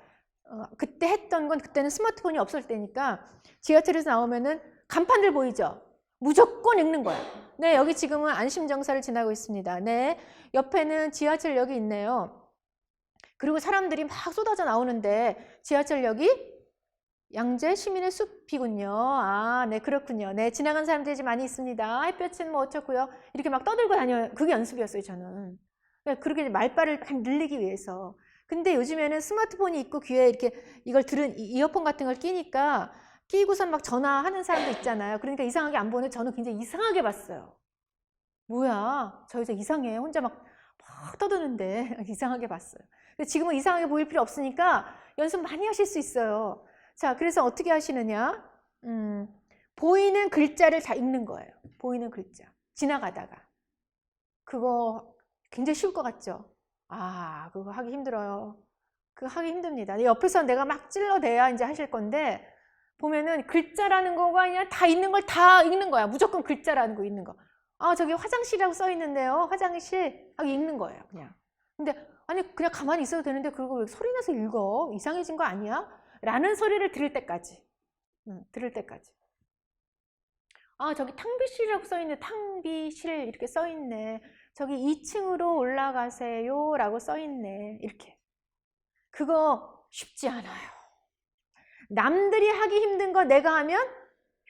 그때 했던 건 그때는 스마트폰이 없을 때니까 지하철에서 나오면은 간판들 보이죠? 무조건 읽는 거예요. 네, 여기 지금은 안심정사를 지나고 있습니다. 네, 옆에는 지하철역이 있네요. 그리고 사람들이 막 쏟아져 나오는데 지하철역이 양재 시민의 숲이군요. 아, 네, 그렇군요. 네, 지나간 사람들이 많이 있습니다. 햇볕은 뭐 어쩌고요. 이렇게 막 떠들고 다녀요. 그게 연습이었어요, 저는. 그렇게 말빨을 많이 늘리기 위해서. 근데 요즘에는 스마트폰이 있고 귀에 이렇게 이걸 들은 이어폰 같은 걸 끼니까 끼고선 막 전화하는 사람도 있잖아요. 그러니까 이상하게 안 보는 저는 굉장히 이상하게 봤어요. 뭐야, 저 여자 이상해. 혼자 막 떠드는데 이상하게 봤어요. 근데 지금은 이상하게 보일 필요 없으니까 연습 많이 하실 수 있어요. 자, 그래서 어떻게 하시느냐? 보이는 글자를 다 읽는 거예요. 보이는 글자. 지나가다가. 그거 굉장히 쉬울 것 같죠? 아, 그거 하기 힘들어요. 그거 하기 힘듭니다. 옆에서 내가 막 찔러대야 이제 하실 건데, 보면은 글자라는 거가 그냥 다 있는 걸 다 읽는 거야. 무조건 글자라는 거 있는 거. 아, 저기 화장실이라고 써 있는데요. 화장실 하고 읽는 거예요, 그냥. 근데 아니 그냥 가만히 있어도 되는데 그거 왜 소리 내서 읽어? 이상해진 거 아니야? 라는 소리를 들을 때까지. 들을 때까지. 아, 저기 탕비실이라고 써 있네. 탕비실 이렇게 써 있네. 저기 2층으로 올라가세요 라고 써 있네. 이렇게. 그거 쉽지 않아요. 남들이 하기 힘든 거 내가 하면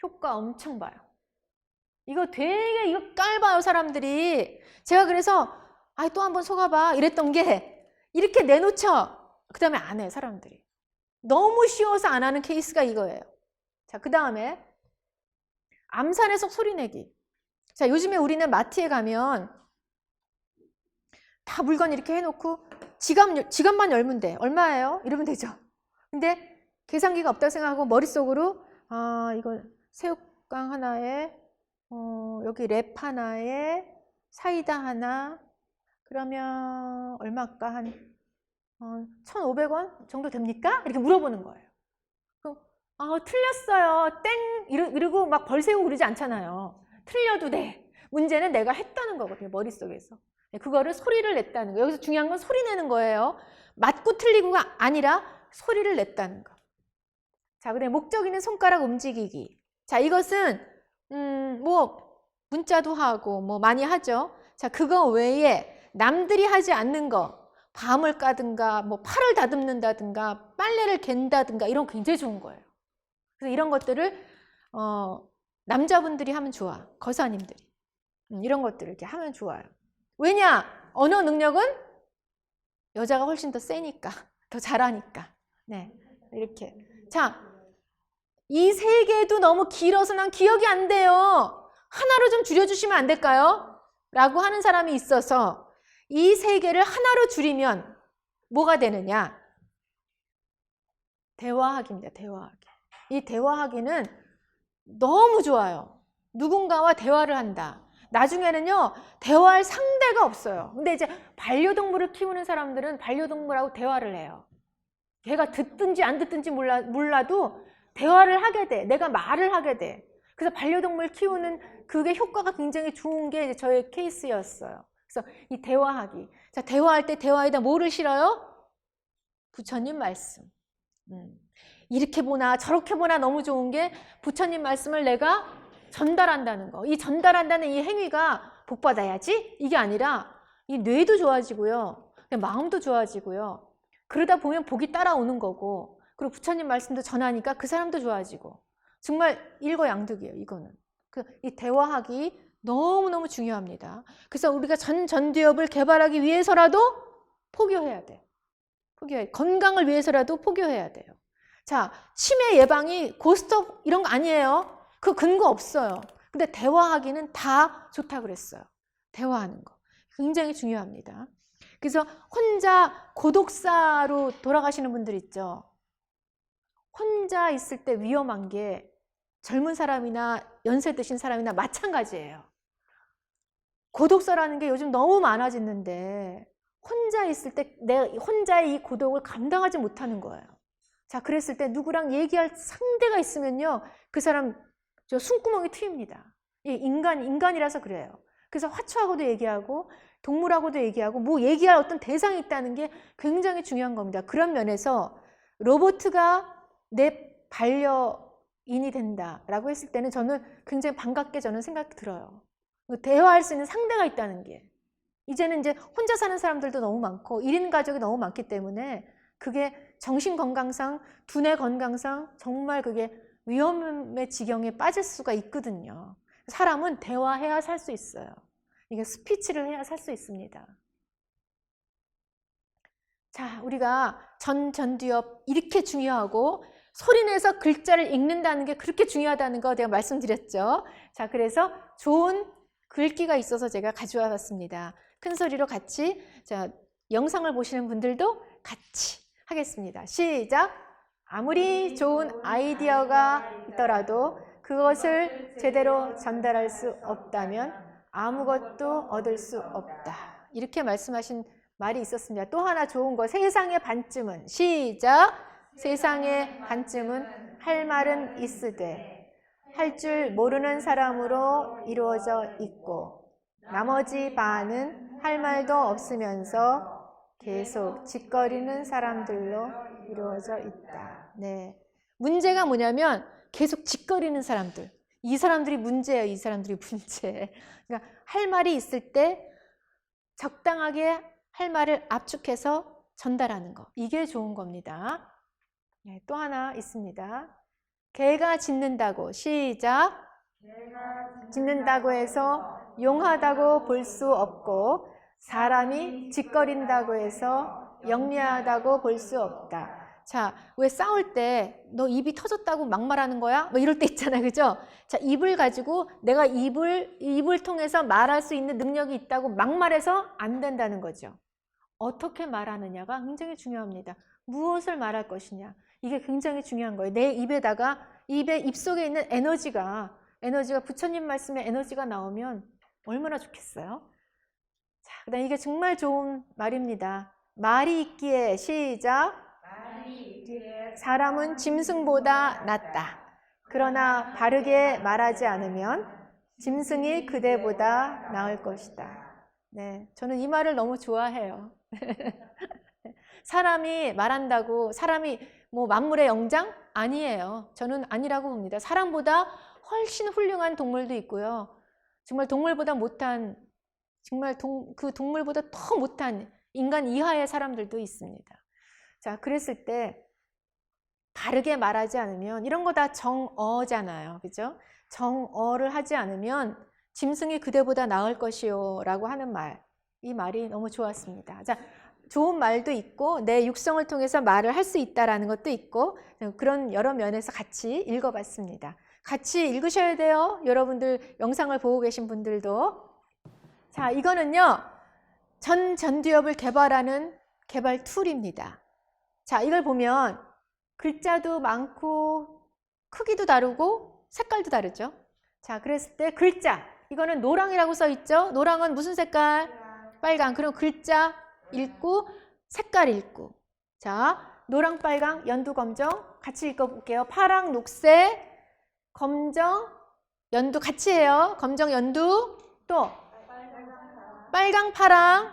효과 엄청 봐요. 이거 되게 이거 깔봐요, 사람들이. 제가 그래서 아, 또 한번 속아봐 이랬던 게 이렇게 내놓죠. 그 다음에 안 해, 사람들이. 너무 쉬워서 안 하는 케이스가 이거예요. 자, 그 다음에 암산해서 소리내기. 자, 요즘에 우리는 마트에 가면 다 물건 이렇게 해놓고 지갑만 열면 돼. 얼마예요? 이러면 되죠. 근데 계산기가 없다고 생각하고 머릿속으로 아, 이거 새우깡 하나에 여기 랩 하나에 사이다 하나 그러면 얼마일까? 한 1,500원 정도 됩니까? 이렇게 물어보는 거예요. 그럼 틀렸어요. 땡! 이러고 막 벌 세우고 그러지 않잖아요. 틀려도 돼. 문제는 내가 했다는 거거든요. 머릿속에서. 그거를 소리를 냈다는 거예요. 여기서 중요한 건 소리 내는 거예요. 맞고 틀리고가 아니라 소리를 냈다는 거. 자, 그다음에 목적 있는 손가락 움직이기. 자, 이것은 뭐 문자도 하고 뭐 많이 하죠. 자, 그거 외에 남들이 하지 않는 거, 밤을 까든가 뭐 팔을 다듬는다든가 빨래를 갠다든가 이런 거 굉장히 좋은 거예요. 그래서 이런 것들을 남자분들이 하면 좋아. 거사님들이. 이런 것들을 이렇게 하면 좋아요. 왜냐? 언어 능력은 여자가 훨씬 더 세니까, 더 잘하니까. 네, 이렇게. 자, 이 세 개도 너무 길어서 난 기억이 안 돼요. 하나로 좀 줄여주시면 안 될까요? 라고 하는 사람이 있어서 이 세 개를 하나로 줄이면 뭐가 되느냐? 대화하기입니다. 대화하기. 이 대화하기는 너무 좋아요. 누군가와 대화를 한다. 나중에는요, 대화할 상대가 없어요. 근데 이제 반려동물을 키우는 사람들은 반려동물하고 대화를 해요. 걔가 듣든지 안 듣든지 몰라도 대화를 하게 돼. 내가 말을 하게 돼. 그래서 반려동물 키우는 그게 효과가 굉장히 좋은 게 이제 저의 케이스였어요. 그래서 이 대화하기. 자, 대화할 때 대화에다 뭐를 실어요? 부처님 말씀. 이렇게 보나 저렇게 보나 너무 좋은 게 부처님 말씀을 내가 전달한다는 거. 이 전달한다는 이 행위가 복 받아야지 이게 아니라 이 뇌도 좋아지고요. 마음도 좋아지고요. 그러다 보면 복이 따라오는 거고, 그리고 부처님 말씀도 전하니까 그 사람도 좋아지고. 정말 일거양득이에요, 이거는. 이 대화하기 너무너무 중요합니다. 그래서 우리가 전두엽을 개발하기 위해서라도 포교해야 돼. 포교해. 건강을 위해서라도 포교해야 돼요. 자, 치매 예방이 고스톱 이런 거 아니에요. 그 근거 없어요. 근데 대화하기는 다 좋다 그랬어요. 대화하는 거. 굉장히 중요합니다. 그래서 혼자 고독사로 돌아가시는 분들 있죠. 혼자 있을 때 위험한 게 젊은 사람이나 연세 드신 사람이나 마찬가지예요. 고독사라는 게 요즘 너무 많아졌는데 혼자 있을 때 내 혼자의 이 고독을 감당하지 못하는 거예요. 자, 그랬을 때 누구랑 얘기할 상대가 있으면요, 그 사람 저 숨구멍이 트입니다. 인간이라서 그래요. 그래서 화초하고도 얘기하고 동물하고도 얘기하고 뭐 얘기할 어떤 대상이 있다는 게 굉장히 중요한 겁니다. 그런 면에서 로봇가 내 반려인이 된다라고 했을 때는 저는 굉장히 반갑게 저는 생각이 들어요. 대화할 수 있는 상대가 있다는 게. 이제는 이제 혼자 사는 사람들도 너무 많고 1인 가족이 너무 많기 때문에 그게 정신 건강상, 두뇌 건강상 정말 그게 위험의 지경에 빠질 수가 있거든요. 사람은 대화해야 살 수 있어요. 이게 스피치를 해야 살 수 있습니다. 자, 우리가 전두엽 이렇게 중요하고 소리내서 글자를 읽는다는 게 그렇게 중요하다는 거 제가 말씀드렸죠. 자, 그래서 좋은 글귀가 있어서 제가 가져와 봤습니다. 큰 소리로 같이, 자, 영상을 보시는 분들도 같이 하겠습니다. 시작! 아무리 좋은 아이디어가 있더라도 그것을 제대로 전달할 수 없다면 아무것도 얻을 수 없다. 이렇게 말씀하신 말이 있었습니다. 또 하나 좋은 거, 세상의 반쯤은, 시작! 세상의 반쯤은 할 말은 있으되 할 줄 모르는 사람으로 이루어져 있고 나머지 반은 할 말도 없으면서 계속 짓거리는 사람들로 이루어져 있다. 네. 문제가 뭐냐면 계속 짓거리는 사람들. 이 사람들이 문제예요. 이 사람들이 문제. 그러니까 할 말이 있을 때 적당하게 할 말을 압축해서 전달하는 거. 이게 좋은 겁니다. 네, 또 하나 있습니다. 개가 짖는다고. 시작. 짖는다고 해서 용하다고 볼 수 없고 사람이 짓거린다고 해서 영리하다고 볼 수 없다. 자, 왜 싸울 때 너 입이 터졌다고 막말하는 거야? 뭐 이럴 때 있잖아요. 그죠? 자, 입을 가지고 내가 입을 통해서 말할 수 있는 능력이 있다고 막말해서 안 된다는 거죠. 어떻게 말하느냐가 굉장히 중요합니다. 무엇을 말할 것이냐. 이게 굉장히 중요한 거예요. 내 입에다가 입속에 있는 에너지가 부처님 말씀의 에너지가 나오면 얼마나 좋겠어요? 자, 그다음 이게 정말 좋은 말입니다. 말이 있기에 시작. 사람은 짐승보다 낫다. 그러나 바르게 말하지 않으면 짐승이 그대보다 나을 것이다. 네, 저는 이 말을 너무 좋아해요. 사람이 말한다고 사람이 뭐 만물의 영장? 아니에요. 저는 아니라고 봅니다. 사람보다 훨씬 훌륭한 동물도 있고요. 정말 동물보다 못한, 정말 그 동물보다 더 못한 인간 이하의 사람들도 있습니다. 자, 그랬을 때 바르게 말하지 않으면 이런 거 다 정어잖아요. 그죠? 정어를 하지 않으면 짐승이 그대보다 나을 것이요 라고 하는 말. 이 말이 너무 좋았습니다. 자, 좋은 말도 있고 내 육성을 통해서 말을 할 수 있다라는 것도 있고 그런 여러 면에서 같이 읽어봤습니다. 같이 읽으셔야 돼요. 여러분들 영상을 보고 계신 분들도. 자, 이거는요. 전두엽을 개발하는 개발 툴입니다. 자, 이걸 보면 글자도 많고 크기도 다르고 색깔도 다르죠. 자, 그랬을 때 글자, 이거는 노랑이라고 써 있죠. 노랑은 무슨 색깔? 빨강. 그럼 글자 읽고 색깔 읽고. 자, 노랑, 빨강, 연두, 검정 같이 읽어볼게요. 파랑, 녹색, 검정, 연두 같이 해요. 검정, 연두, 또 빨강, 파랑,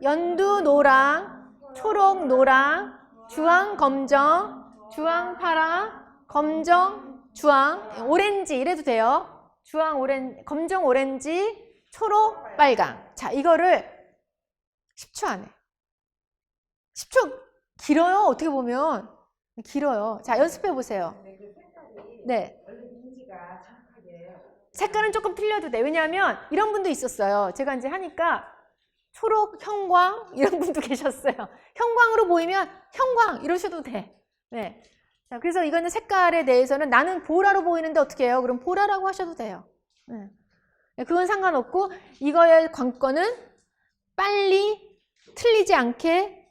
연두, 노랑, 초록, 노랑, 주황, 검정, 주황, 파랑, 검정, 주황, 오렌지 이래도 돼요. 주황, 오렌지, 검정, 오렌지, 초록, 빨강. 자, 이거를 10초 안에. 10초 길어요. 어떻게 보면 길어요. 자, 연습해 보세요. 네. 색깔은 조금 틀려도 돼. 왜냐하면 이런 분도 있었어요. 제가 이제 하니까 초록, 형광 이런 분도 계셨어요. 형광으로 보이면 형광 이러셔도 돼. 네. 자, 그래서 이거는 색깔에 대해서는 나는 보라로 보이는데 어떻게 해요? 그럼 보라라고 하셔도 돼요. 네. 그건 상관없고 이거의 관건은 빨리 틀리지 않게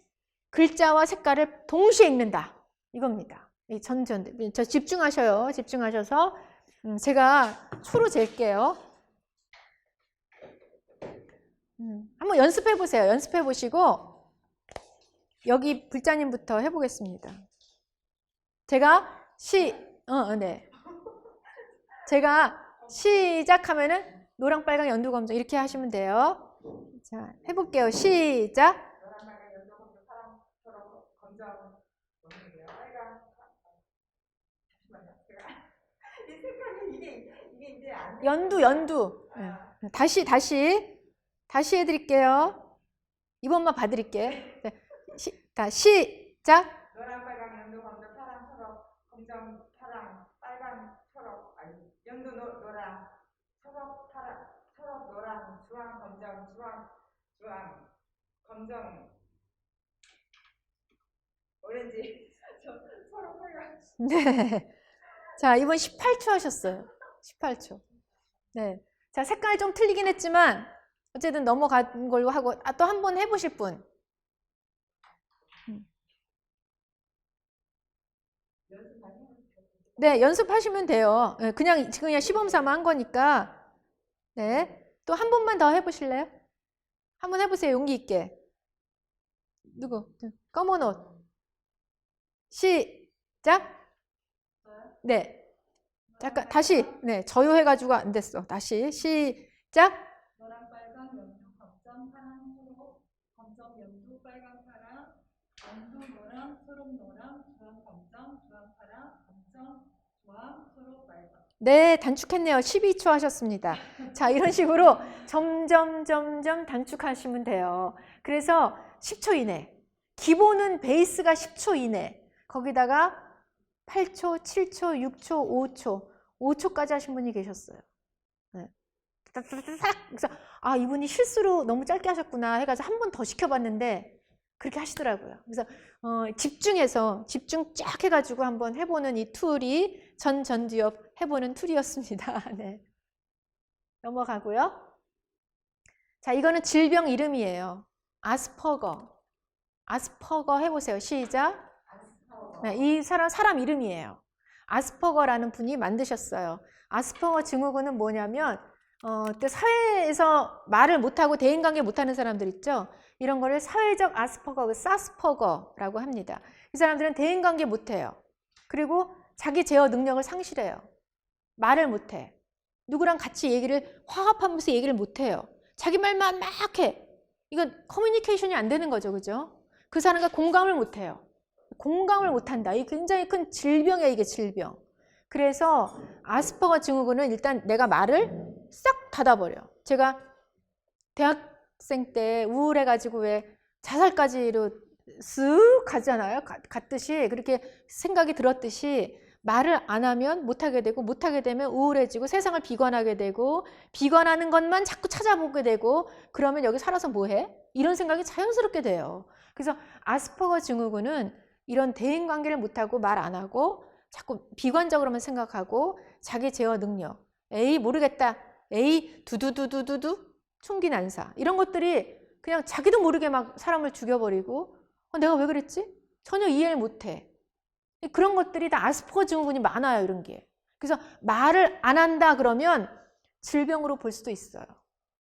글자와 색깔을 동시에 읽는다. 이겁니다. 저 집중하셔요. 집중하셔서 제가 초로 잴게요. 한번 연습해 보세요. 연습해 보시고 여기 불자님부터 해보겠습니다. 제가 네. 제가 시작하면은 노랑, 빨강, 연두, 검정 이렇게 하시면 돼요. 자, 해볼게요. 시작. 노란, 빨간, 연두, 검정, 파랑, 초록, 검정, 빨강. 잠시만요. 제가 이 색깔이 이게 이제 안 연두. 네. 다시 해드릴게요. 이번만 봐드릴게. 네. 시작. 노란, 빨강, 연두, 검정, 파랑, 초록, 검정, 파랑, 빨강, 초록, 연두, 노랑, 초록, 파랑, 초록, 노랑, 주황, 검정, 주황, 검정, 오렌지, 초록, 빨강. 네. 자, 이번 18초 하셨어요. 18초. 네. 자, 색깔 좀 틀리긴 했지만 어쨌든 넘어간 걸로 하고 또 한 번 해보실 분. 네, 연습하시면 돼요. 네, 그냥 시범 삼아 한 거니까. 네. 또 한 번만 더 해보실래요? 한번 해보세요. 용기 있게. 누구? 검은 옷. 시작. 네. 잠깐 다시. 네, 저요해가지고 안 됐어. 다시 시작. 노랑, 빨강, 연두, 검정, 파랑, 초록, 검정, 연두, 빨강, 파랑, 연두, 노랑, 초록, 노랑, 주황, 검정, 주황, 파랑, 검정, 주황, 초록, 빨강. 네, 단축했네요. 12초 하셨습니다. 자, 이런 식으로 점점 단축하시면 돼요. 그래서 10초 이내. 기본은 베이스가 10초 이내. 거기다가 8초, 7초, 6초, 5초까지 하신 분이 계셨어요. 네. 그래서 이분이 실수로 너무 짧게 하셨구나 해가지고 한 번 더 시켜봤는데 그렇게 하시더라고요. 그래서 집중 쫙 해가지고 한번 해보는 이 툴이 전두엽 해보는 툴이었습니다. 네. 넘어가고요. 자, 이거는 질병 이름이에요. 아스퍼거 해보세요. 시작. 네, 이 사람 이름이에요. 아스퍼거라는 분이 만드셨어요. 아스퍼거 증후군은 뭐냐면 사회에서 말을 못하고 대인관계 못하는 사람들 있죠. 이런 거를 사회적 아스퍼거, 사스퍼거라고 합니다. 이 사람들은 대인관계 못해요. 그리고 자기 제어 능력을 상실해요. 말을 못해. 누구랑 같이 화합하면서 얘기를 못해요. 자기 말만 막 해. 이건 커뮤니케이션이 안 되는 거죠. 그죠? 그 사람과 공감을 못해요. 공감을 못한다. 이게 굉장히 큰 질병이에요. 이게 질병. 그래서 아스퍼거 증후군은 일단 내가 말을 싹 닫아버려. 제가 대학생 때 우울해가지고 왜 자살까지로 쓱 가잖아요. 갔듯이 그렇게 생각이 들었듯이 말을 안 하면 못하게 되고 못하게 되면 우울해지고 세상을 비관하게 되고 비관하는 것만 자꾸 찾아보게 되고 그러면 여기 살아서 뭐해? 이런 생각이 자연스럽게 돼요. 그래서 아스퍼거 증후군은 이런 대인관계를 못하고 말 안 하고 자꾸 비관적으로만 생각하고 자기 제어 능력, 에이 모르겠다, 에이 두두두두두두 총기 난사 이런 것들이 그냥 자기도 모르게 막 사람을 죽여버리고 내가 왜 그랬지? 전혀 이해를 못해. 그런 것들이 다 아스퍼거 증후군이 많아요. 이런 게. 그래서 말을 안 한다 그러면 질병으로 볼 수도 있어요.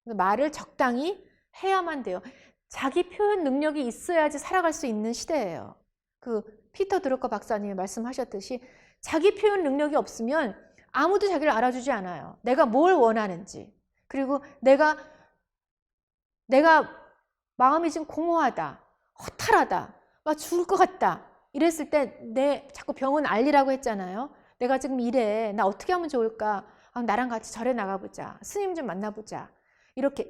말을 적당히 해야만 돼요. 자기 표현 능력이 있어야지 살아갈 수 있는 시대예요. 그 피터 드러커 박사님이 말씀하셨듯이 자기 표현 능력이 없으면 아무도 자기를 알아주지 않아요. 내가 뭘 원하는지. 그리고 내가 마음이 지금 공허하다, 허탈하다, 막 죽을 것 같다 이랬을 때 내 자꾸 병원 알리라고 했잖아요. 내가 지금 이래, 나 어떻게 하면 좋을까? 나랑 같이 절에 나가보자, 스님 좀 만나보자. 이렇게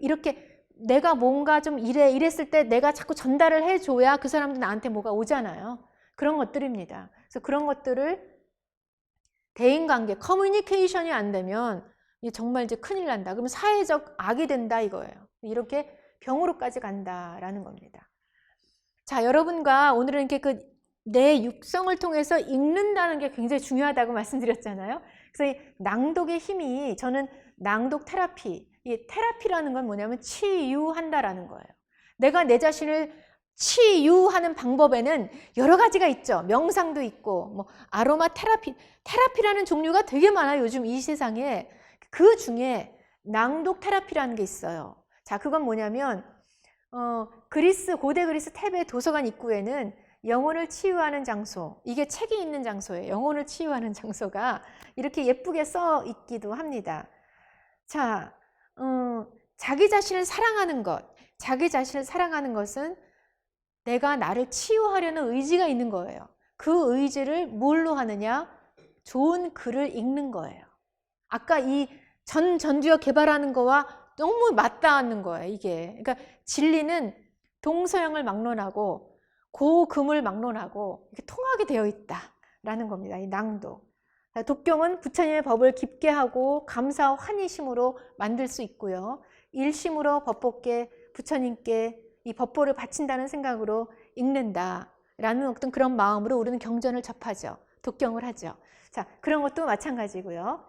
내가 뭔가 좀 이랬을 때 내가 자꾸 전달을 해줘야 그 사람도 나한테 뭐가 오잖아요. 그런 것들입니다. 그래서 그런 것들을 대인관계, 커뮤니케이션이 안 되면 정말 이제 큰일 난다. 그러면 사회적 악이 된다 이거예요. 이렇게 병으로까지 간다라는 겁니다. 자, 여러분과 오늘은 이렇게 내 육성을 통해서 읽는다는 게 굉장히 중요하다고 말씀드렸잖아요. 그래서 이 낭독의 힘이, 저는 낭독 테라피, 이 테라피라는 건 뭐냐면 치유한다라는 거예요. 내가 내 자신을 치유하는 방법에는 여러 가지가 있죠. 명상도 있고, 뭐 아로마 테라피라는 종류가 되게 많아요. 요즘 이 세상에. 그 중에 낭독 테라피라는 게 있어요. 자, 그건 뭐냐면 고대 그리스 테베 도서관 입구에는 영혼을 치유하는 장소, 이게 책이 있는 장소예요. 영혼을 치유하는 장소가 이렇게 예쁘게 써 있기도 합니다. 자, 자기 자신을 사랑하는 것, 자기 자신을 사랑하는 것은 내가 나를 치유하려는 의지가 있는 거예요. 그 의지를 뭘로 하느냐? 좋은 글을 읽는 거예요. 아까 이 전두엽 개발하는 거와 너무 맞닿는 거예요, 이게. 그러니까 진리는 동서양을 막론하고 고금을 막론하고 이렇게 통하게 되어 있다라는 겁니다. 이 낭독. 독경은 부처님의 법을 깊게 하고 감사와 환희심으로 만들 수 있고요. 일심으로 법법께 부처님께 이 법보를 바친다는 생각으로 읽는다라는 어떤 그런 마음으로 우리는 경전을 접하죠. 독경을 하죠. 자, 그런 것도 마찬가지고요.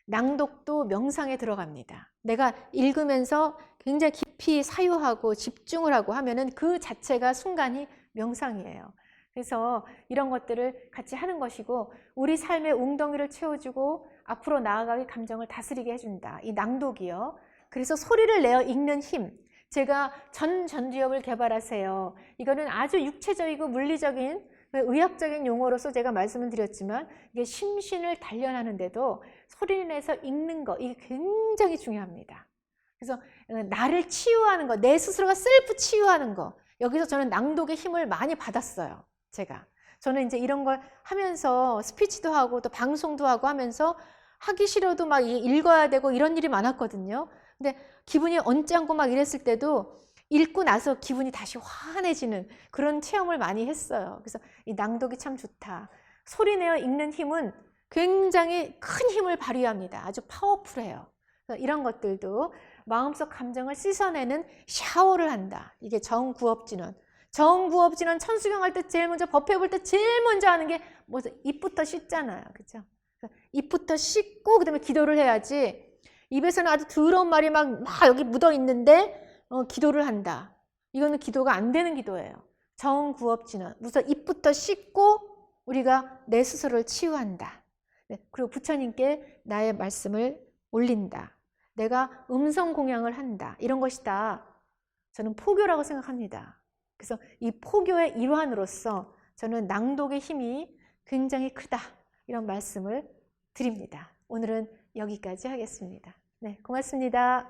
낭독도 명상에 들어갑니다. 내가 읽으면서 굉장히 깊이 사유하고 집중을 하고 하면은 그 자체가 순간이 명상이에요. 그래서 이런 것들을 같이 하는 것이고 우리 삶의 웅덩이를 채워주고 앞으로 나아가게 감정을 다스리게 해준다. 이 낭독이요. 그래서 소리를 내어 읽는 힘. 제가 전두엽을 개발하세요. 이거는 아주 육체적이고 물리적인 의학적인 용어로서 제가 말씀을 드렸지만 이게 심신을 단련하는데도 소리를 내서 읽는 거 이게 굉장히 중요합니다. 그래서 나를 치유하는 거, 내 스스로가 셀프 치유하는 거, 여기서 저는 낭독의 힘을 많이 받았어요. 저는 이제 이런 걸 하면서 스피치도 하고 또 방송도 하고 하면서 하기 싫어도 막 읽어야 되고 이런 일이 많았거든요. 근데 기분이 언짢고 막 이랬을 때도 읽고 나서 기분이 다시 환해지는 그런 체험을 많이 했어요. 그래서 이 낭독이 참 좋다. 소리내어 읽는 힘은 굉장히 큰 힘을 발휘합니다. 아주 파워풀해요. 이런 것들도 마음속 감정을 씻어내는 샤워를 한다. 이게 정구업진원. 정구업진원 천수경 할 때 제일 먼저 법회 볼 때 제일 먼저 하는 게 뭐죠? 입부터 씻잖아요. 그렇죠? 입부터 씻고 그다음에 기도를 해야지. 입에서는 아주 더러운 말이 막 여기 묻어 있는데 기도를 한다. 이거는 기도가 안 되는 기도예요. 정구업진원. 우선 입부터 씻고 우리가 내 스스로를 치유한다. 네, 그리고 부처님께 나의 말씀을 올린다. 내가 음성 공양을 한다. 이런 것이다. 저는 포교라고 생각합니다. 그래서 이 포교의 일환으로서 저는 낭독의 힘이 굉장히 크다. 이런 말씀을 드립니다. 오늘은 여기까지 하겠습니다. 네, 고맙습니다.